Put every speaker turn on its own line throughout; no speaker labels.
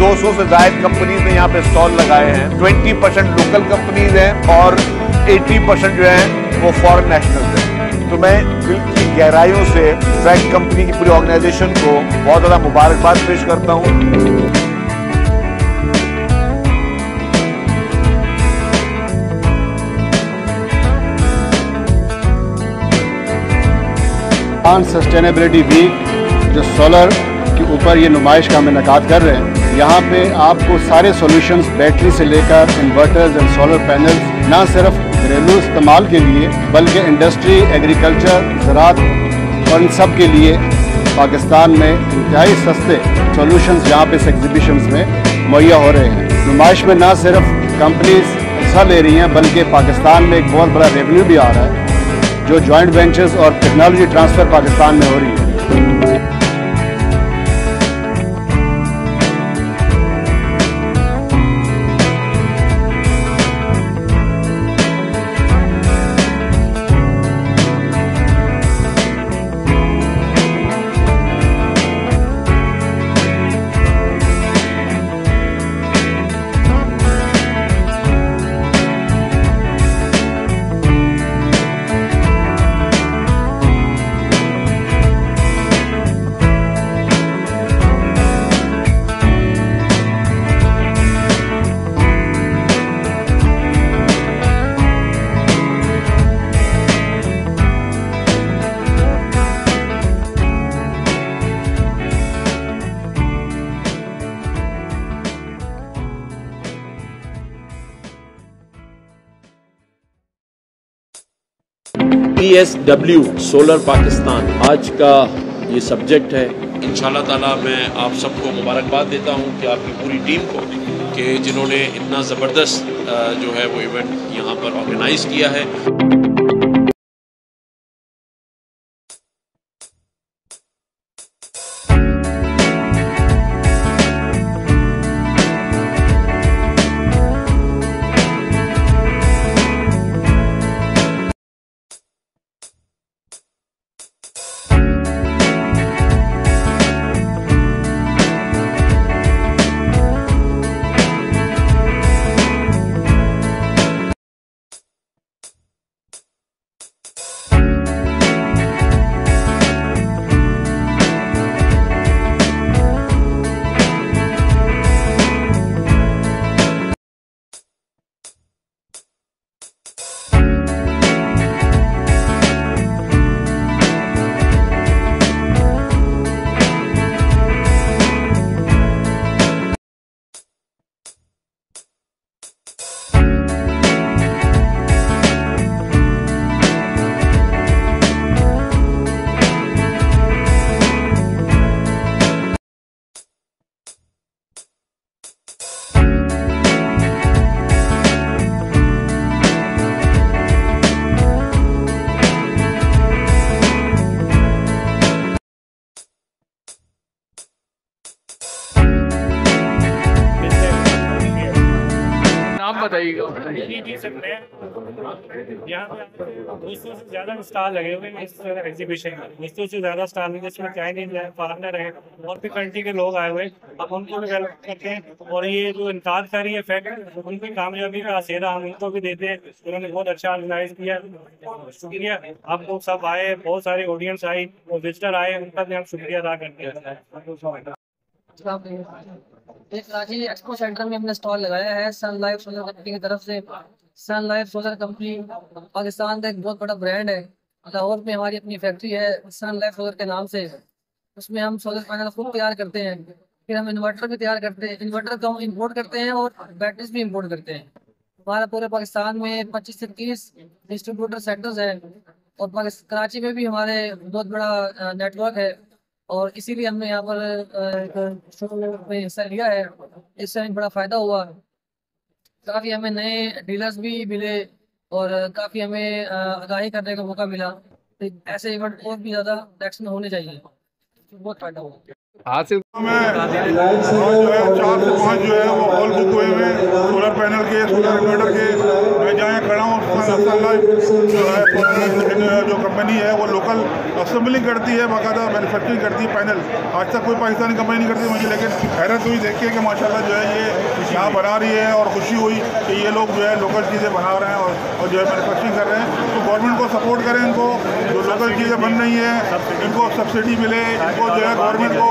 200 से ज्यादा कंपनीज ने यहाँ पे स्टॉल लगाए हैं। 20% लोकल कंपनीज हैं और 80% जो है वो फॉरेन नेशनल्स हैं। तो मैं दिल की गहराइयों से फैक्ट कंपनी की पूरी ऑर्गेनाइजेशन को बहुत ज़्यादा मुबारकबाद पेश करता हूँ।
5 सस्टेनेबिलिटी वीक जो सोलर के ऊपर ये नुमाइश का हम इनेकाद कर रहे हैं, यहाँ पे आपको सारे सॉल्यूशंस बैटरी से लेकर इन्वर्टर्स एंड सोलर पैनल्स ना सिर्फ घरेलू इस्तेमाल के लिए बल्कि इंडस्ट्री, एग्रीकल्चर, ज़राअत और इन सब के लिए पाकिस्तान में इंतहाई सस्ते सॉल्यूशंस यहाँ पे इस एग्जीबिशंस में मुहैया हो रहे हैं। नुमाइश में ना सिर्फ कंपनीज हिस्सा ले रही हैं बल्कि पाकिस्तान में एक बहुत बड़ा रेवेन्यू भी आ रहा है जो जॉइंट वेंचर्स और टेक्नोलॉजी ट्रांसफ़र पाकिस्तान में हो रही है।
PSW सोलर पाकिस्तान आज का ये सब्जेक्ट है।
इंशाल्लाह ताला मैं आप सबको मुबारकबाद देता हूँ कि आपकी पूरी टीम को कि जिन्होंने इतना ज़बरदस्त जो है वो इवेंट यहाँ पर ऑर्गेनाइज़ किया है।
बताइएगा। यहाँ पे 200 से ज़्यादा स्टॉल लगे हुए हैं इस एग्जीबिशन में। 200 से ज़्यादा स्टॉल हैं जिसमें चाइनीज है, फॉरनर है और भी कंट्री के लोग आए हुए हैं। अब उनको भी वेलकम करते हैं और ये जो इनकार कर रही है फैक्ट उनकी कामयाबी का सेहरा हम उनको भी देते हैं। उन्होंने बहुत अच्छा ऑर्गेनाइज किया, शुक्रिया। आप लोग सब आए, बहुत सारी ऑडियंस आई और विजिटर आए, उनका भी हम शुक्रिया अदा करते हैं।
कराची एक्सपो सेंटर में हमने स्टॉल लगाया है सन लाइफ सोलर कंपनी की तरफ से। सन लाइफ सोलर कंपनी पाकिस्तान का एक बहुत बड़ा ब्रांड है। लाहौर में हमारी अपनी फैक्ट्री है सन लाइफ सोलर के नाम से। उसमें हम सोलर पैनल खुद तैयार करते हैं, फिर हम इन्वर्टर भी तैयार करते हैं। इन्वर्टर को हम इम्पोर्ट करते हैं और बैटरीज भी इम्पोर्ट करते हैं। हमारा पूरे पाकिस्तान में 25 से 30 डिस्ट्रीब्यूटर सेंटर्स हैं और कराची में भी हमारे बहुत बड़ा नेटवर्क है और इसीलिए हमने यहाँ पर शो में हिस्सा लिया है। इससे हमें बड़ा फ़ायदा हुआ। काफ़ी हमें नए डीलर्स भी मिले और काफ़ी हमें आगाही करने का मौका मिला। तो ऐसे इवेंट और भी ज़्यादा टैक्स में होने चाहिए, तो बहुत फ़ायदा हुआ।
आज जो है 4 से 5 जो है वो हॉल बुक हुए हैं सोलर पैनल के, सोलर इन्वर्टर के। मैं जहाँ खड़ा हूँ जो कंपनी है वो लोकल असेंबलिंग करती है, बाकायदा मैन्युफैक्चरिंग करती है पैनल। आज तक कोई पाकिस्तानी कंपनी नहीं करती मुझे, लेकिन हैरत हुई देख के कि माशाल्लाह जो है ये यहाँ बना रही है, और खुशी हुई कि ये लोग जो है लोकल चीज़ें बना रहे हैं और जो है मैन्युफैक्चरिंग कर रहे हैं। तो गवर्नमेंट को सपोर्ट करें, इनको जो लोकल चीज़ें बन रही हैं इनको सब्सिडी मिले, इनको जो है गवर्नमेंट को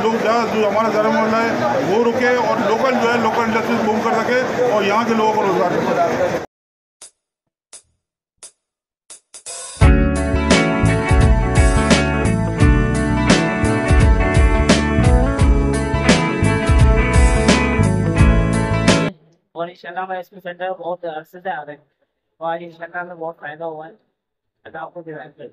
लोग ज़्यादा जो हमारा धर्म वाला है वो रुके और लोकल जो है लोकल इंडस्ट्रीज बूम कर सके और यहाँ के लोगों को रोजगार मिले।
और इंशाल्लाह मैं इसमें सेंटर बहुत अरसे से आ रहे हैं और इंशाल्लाह में बहुत फायदा हुआ है। आपको डिजाइन कर